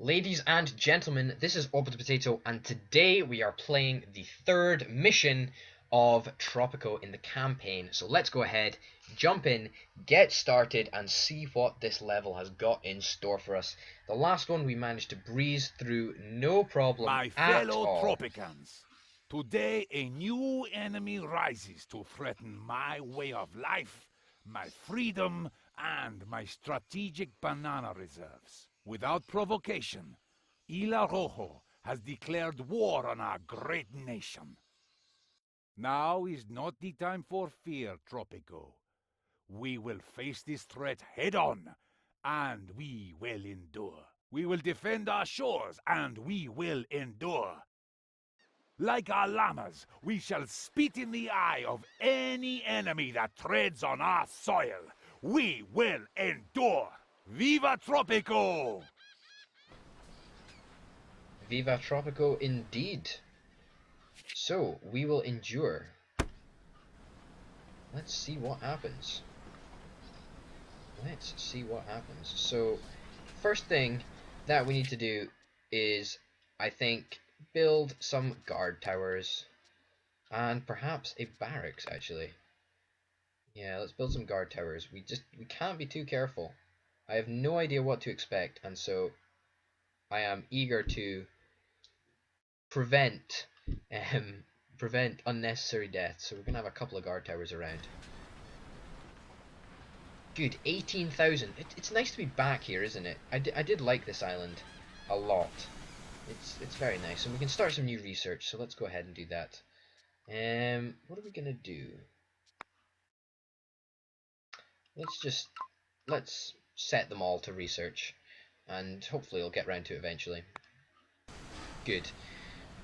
Ladies and gentlemen, this is Orbit Potato, and today we are playing the third mission of Tropico in the campaign. So let's go ahead, jump in, get started, and see what this level has got in store for us. The last one we managed to breeze through no problem My at fellow all. Tropicans, today a new enemy rises to threaten my way of life, my freedom, and my strategic banana reserves. Without provocation, Isla Rojo has declared war on our great nation. Now is not the time for fear, Tropico. We will face this threat head on, and we will endure. We will defend our shores, and we will endure. Like our llamas, we shall spit in the eye of any enemy that treads on our soil. We will endure. Viva Tropico! Viva Tropico indeed. So, we will endure. Let's see what happens. Let's see what happens. So, first thing that we need to do is, I think, build some guard towers and perhaps a barracks, actually. Yeah, let's build some guard towers. We can't be too careful. I have no idea what to expect, and so I am eager to prevent prevent unnecessary deaths. So we're gonna have a couple of guard towers around. Good, 18,000. It's nice to be back here, isn't it? I did like this island a lot. It's very nice, and we can start some new research. So let's go ahead and do that. What are we gonna do? Let's set them all to research, and hopefully we'll get round to it eventually. Good.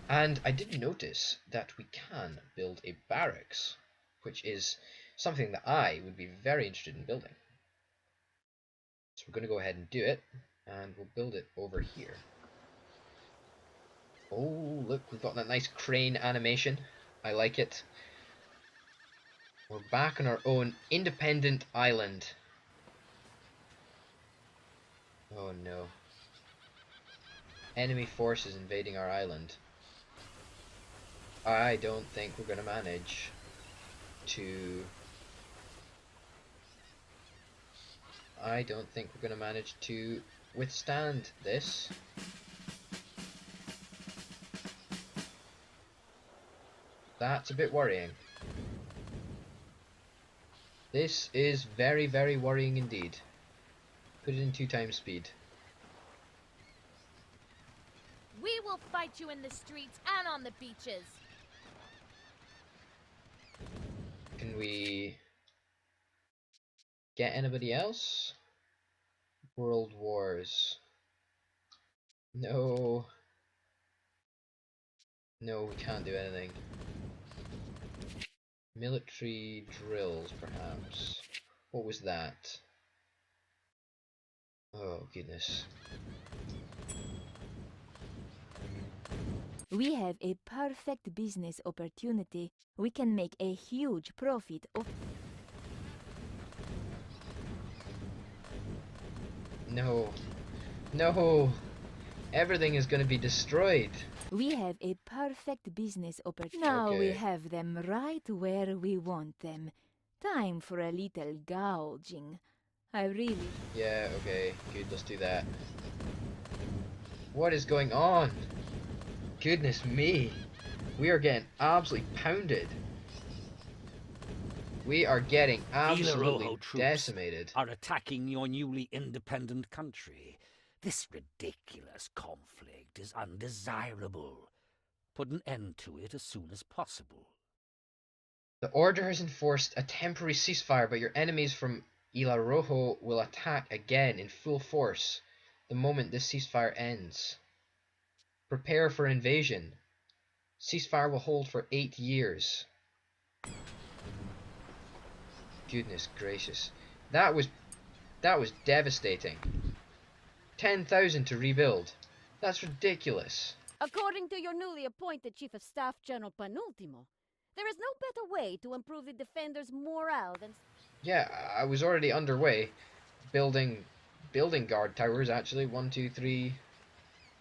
And I did notice that we can build a barracks, which is something that I would be very interested in building. So we're going to go ahead and do it, and we'll build it over here. Oh, look, we've got that nice crane animation. I like it. We're back on our own independent island. Oh no. Enemy forces invading our island. I don't think we're going to manage to... I don't think we're going to manage to withstand this. That's a bit worrying. This is very, very worrying indeed. Put it in 2x speed. We will fight you in the streets and on the beaches. Can we get anybody else? World Wars. No. No, we can't do anything. Military drills, perhaps. What was that? Oh, goodness. We have a perfect business opportunity. We can make a huge profit of... No. No! Everything is going to be destroyed. We have a perfect business opportunity. Now we Okay. have them right where we want them. Time for a little gouging. I really... Yeah, okay. Good, let's do that. What is going on? Goodness me. We are getting absolutely pounded. We are getting absolutely Rojo troops decimated. are attacking your newly independent country. This ridiculous conflict is undesirable. Put an end to it as soon as possible. The order has enforced a temporary ceasefire, but your enemies from Isla Rojo will attack again in full force the moment this ceasefire ends. Prepare for invasion. Ceasefire will hold for 8 years. Goodness gracious. That was devastating. 10,000 to rebuild. That's ridiculous. According to your newly appointed Chief of Staff, General Panultimo, there is no better way to improve the defenders' morale than... Yeah, I was already underway building guard towers actually. 1, 2, 3,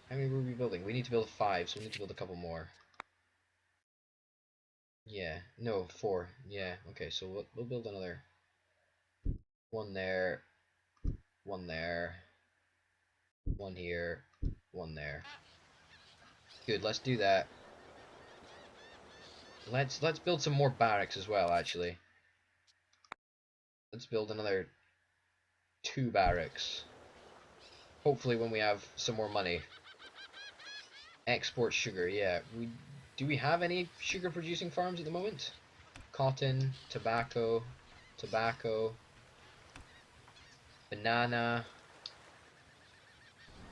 How many were we building? We need to build 5, so we need to build a couple more. Yeah, no, 4. Yeah, okay, so we'll build another one there, one there, one here, one there. Good, let's do that. Let's build some more barracks as well, actually. Let's build another 2 barracks. Hopefully when we have some more money. Export sugar, yeah. Do we have any sugar producing farms at the moment? Cotton, tobacco, banana.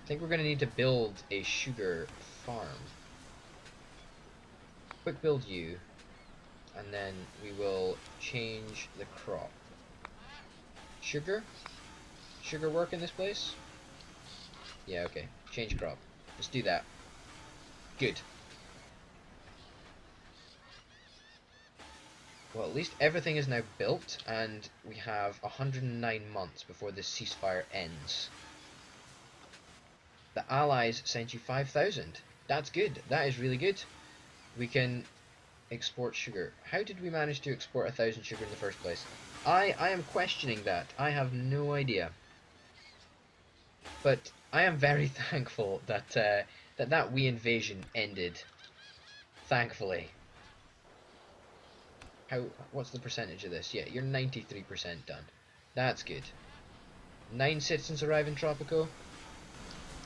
I think we're going to need to build a sugar farm. Quick build you, and then we will change the crop. Sugar? Sugar work in this place? Yeah, okay. Change crop. Let's do that. Good. Well, at least everything is now built, and we have 109 months before this ceasefire ends. The Allies sent you 5,000. That's good. That is really good. We can export sugar. How did we manage to export 1,000 sugar in the first place? I am questioning that. I have no idea. But I am very thankful that that Wii invasion ended. Thankfully. What's the percentage of this? Yeah, you're 93% done. That's good. 9 citizens arrive in Tropico.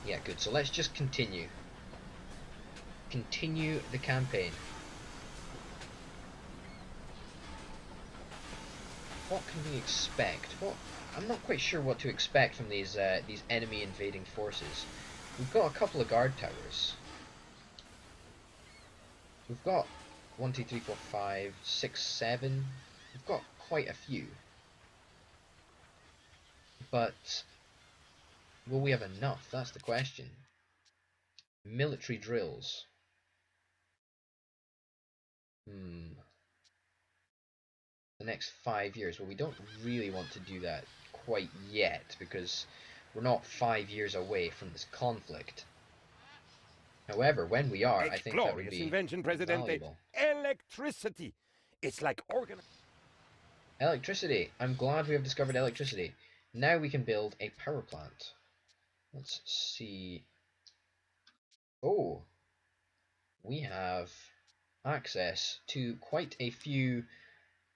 Yeah, good. So let's just continue. Continue the campaign. What can we expect? I'm not quite sure what to expect from these enemy invading forces. We've got a couple of guard towers. We've got 1, 2, 3, 4, 5, 6, 7. We've got quite a few. But will we have enough? That's the question. Military drills. The next 5 years. Well, we don't really want to do that quite yet because we're not 5 years away from this conflict. However, when we are, I think that would be invention, Presidente. valuable. Electricity. It's like Electricity. I'm glad we have discovered electricity. Now we can build a power plant. Let's see. Oh, we have access to quite a few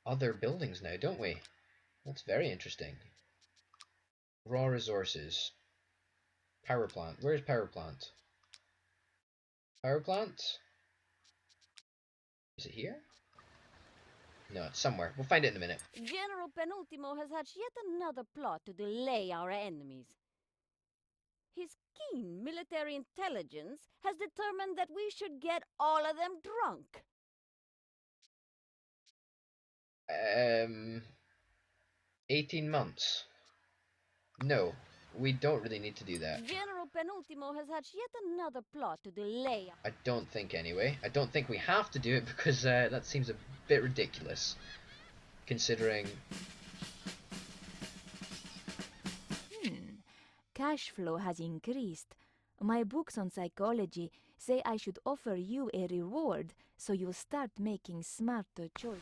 other buildings now, don't we? That's very interesting. Raw resources. Power plant. Where's power plant? Power plant? Is it here? No, it's somewhere. We'll find it in a minute. General Penultimo has hatched yet another plot to delay our enemies. His keen military intelligence has determined that we should get all of them drunk. 18 months. No, we don't really need to do that. General Penultimo has hatched yet another plot to delay. I don't think anyway. I don't think we have to do it because that seems a bit ridiculous. Considering... Cash flow has increased. My books on psychology say I should offer you a reward so you'll start making smarter choices.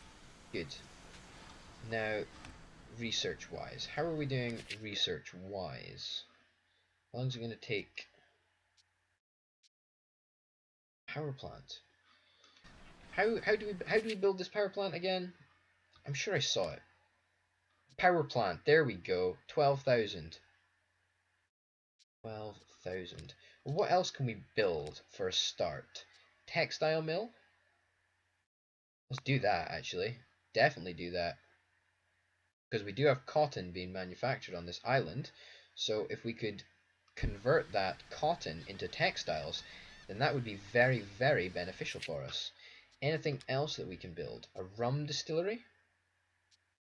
Good. Now, research-wise. How are we doing research-wise? How long is it going to take? Power plant. How do we build this power plant again? I'm sure I saw it. Power plant. There we go. 12,000. 12,000. What else can we build for a start? Textile mill? Let's do that, actually. Definitely do that. Because we do have cotton being manufactured on this island. So if we could convert that cotton into textiles, then that would be very, very beneficial for us. Anything else that we can build? A rum distillery?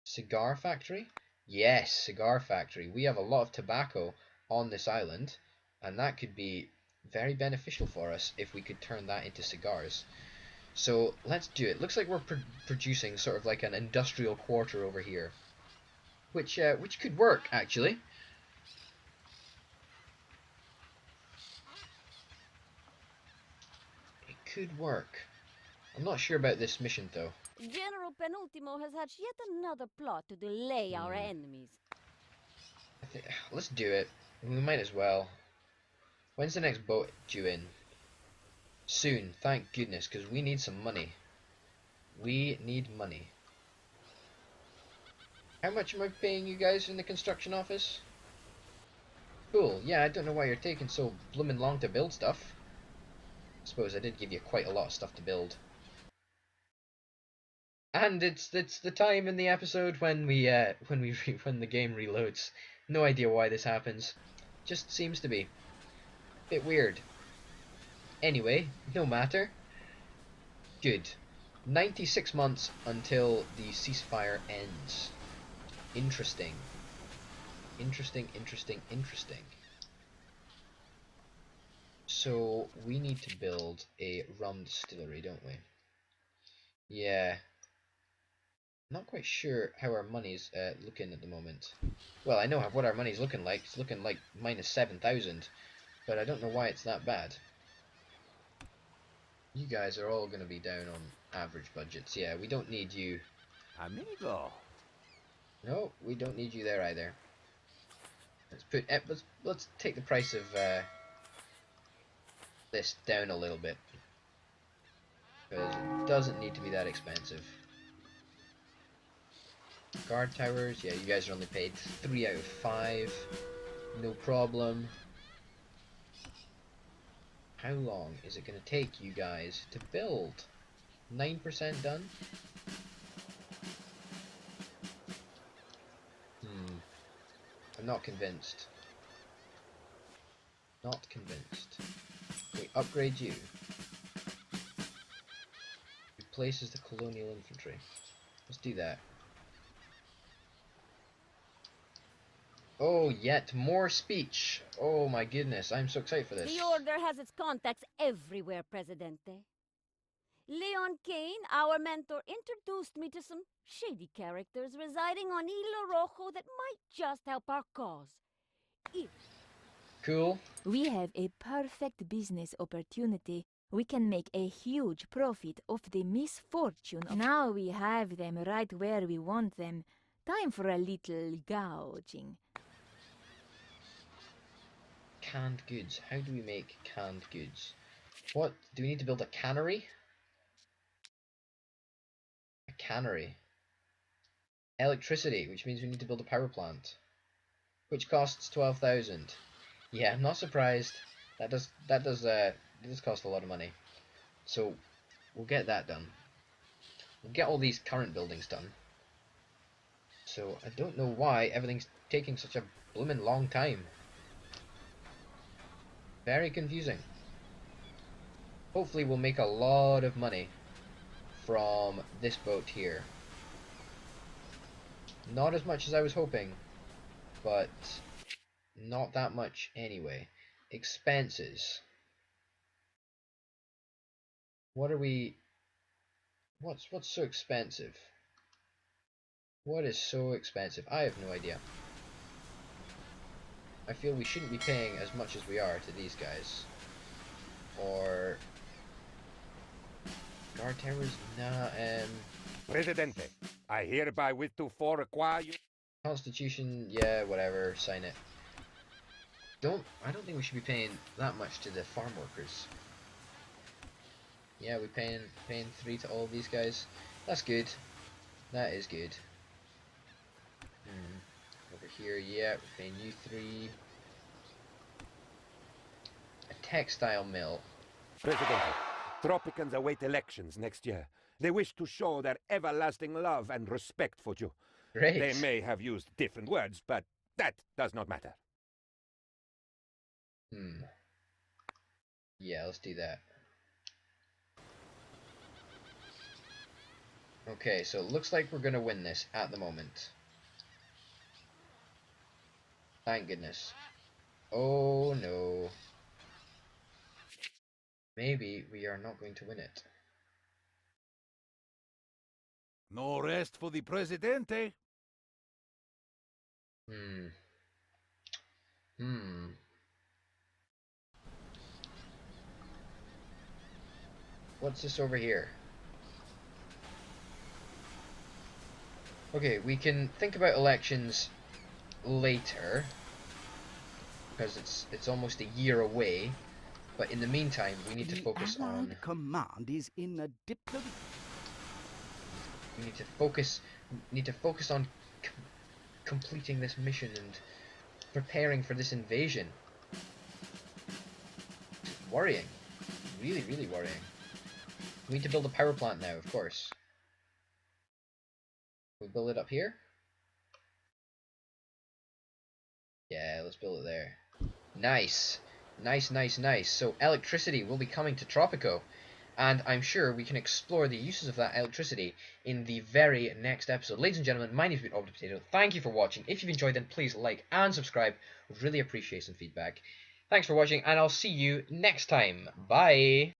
Cigar factory? Yes, cigar factory. We have a lot of tobacco on this island, and that could be very beneficial for us if we could turn that into cigars. So let's do it. Looks like we're producing sort of like an industrial quarter over here, which could work actually. could work. I'm not sure about this mission though. General Penultimo has hatched yet another plot to delay our enemies. Let's do it. We might as well. When's the next boat due in? Soon, thank goodness, because we need some money. We need money. How much am I paying you guys in the construction office? Cool, yeah, I don't know why you're taking so bloomin' long to build stuff. I suppose I did give you quite a lot of stuff to build. And it's the time in the episode when when the game reloads. No idea why this happens. Just seems to be. Bit weird. Anyway, no matter. Good. 96 months until the ceasefire ends. Interesting. Interesting. So, we need to build a rum distillery, don't we? Yeah. Not quite sure how our money's looking at the moment. Well, I know what our money's looking like. It's looking like minus 7,000. But I don't know why it's that bad. You guys are all going to be down on average budgets. Yeah, we don't need you. Amigo. No, we don't need you there either. Let's put. Let's take the price of this down a little bit, because it doesn't need to be that expensive. Guard towers. Yeah, you guys are only paid 3 out of 5. No problem. How long is it going to take you guys to build? 9% done? I'm not convinced. Not convinced. We upgrade you. Replaces the colonial infantry. Let's do that. Oh, yet more speech. Oh my goodness, I'm so excited for this. The Order has its contacts everywhere, Presidente. Leon Kane, our mentor, introduced me to some shady characters residing on Isla Rojo that might just help our cause. Cool. We have a perfect business opportunity. We can make a huge profit off the misfortune. Now we have them right where we want them. Time for a little gouging. Canned goods. How do we make canned goods? What? Do we need to build a cannery? A cannery. Electricity, which means we need to build a power plant. Which costs 12,000. Yeah, I'm not surprised. That does cost a lot of money. So we'll get that done. We'll get all these current buildings done. So I don't know why everything's taking such a bloomin' long time. Very confusing. Hopefully we'll make a lot of money from this boat here. Not as much as I was hoping, but not that much anyway. Expenses. What are we... What's so expensive? What is so expensive? I have no idea. I feel we shouldn't be paying as much as we are to these guys. Or... Guard towers? Nah, Presidente, I hereby with to require you. Constitution, yeah, whatever, sign it. I don't think we should be paying that much to the farm workers. Yeah, we're paying 3 to all of these guys. That's good. That is good. Over here, yeah, we're paying you 3. A textile mill. Presidente, Tropicans await elections next year. They wish to show their everlasting love and respect for you. Great. They may have used different words, but that does not matter. Yeah, let's do that. Okay, so it looks like we're gonna win this at the moment. Thank goodness. Oh no. Maybe we are not going to win it. No rest for the Presidente. What's this over here? Okay, we can think about elections later, because it's almost a year away. But in the meantime, we need to focus on. The Allied command is in a diplomatic. We need to focus. Need to focus on completing this mission and preparing for this invasion. It's worrying, really, really worrying. We need to build a power plant now, of course. We build it up here? Yeah, let's build it there. Nice. Nice, nice, nice. So electricity will be coming to Tropico. And I'm sure we can explore the uses of that electricity in the very next episode. Ladies and gentlemen, my name's been Obed Potato. Thank you for watching. If you've enjoyed, then please like and subscribe. Would really appreciate some feedback. Thanks for watching, and I'll see you next time. Bye!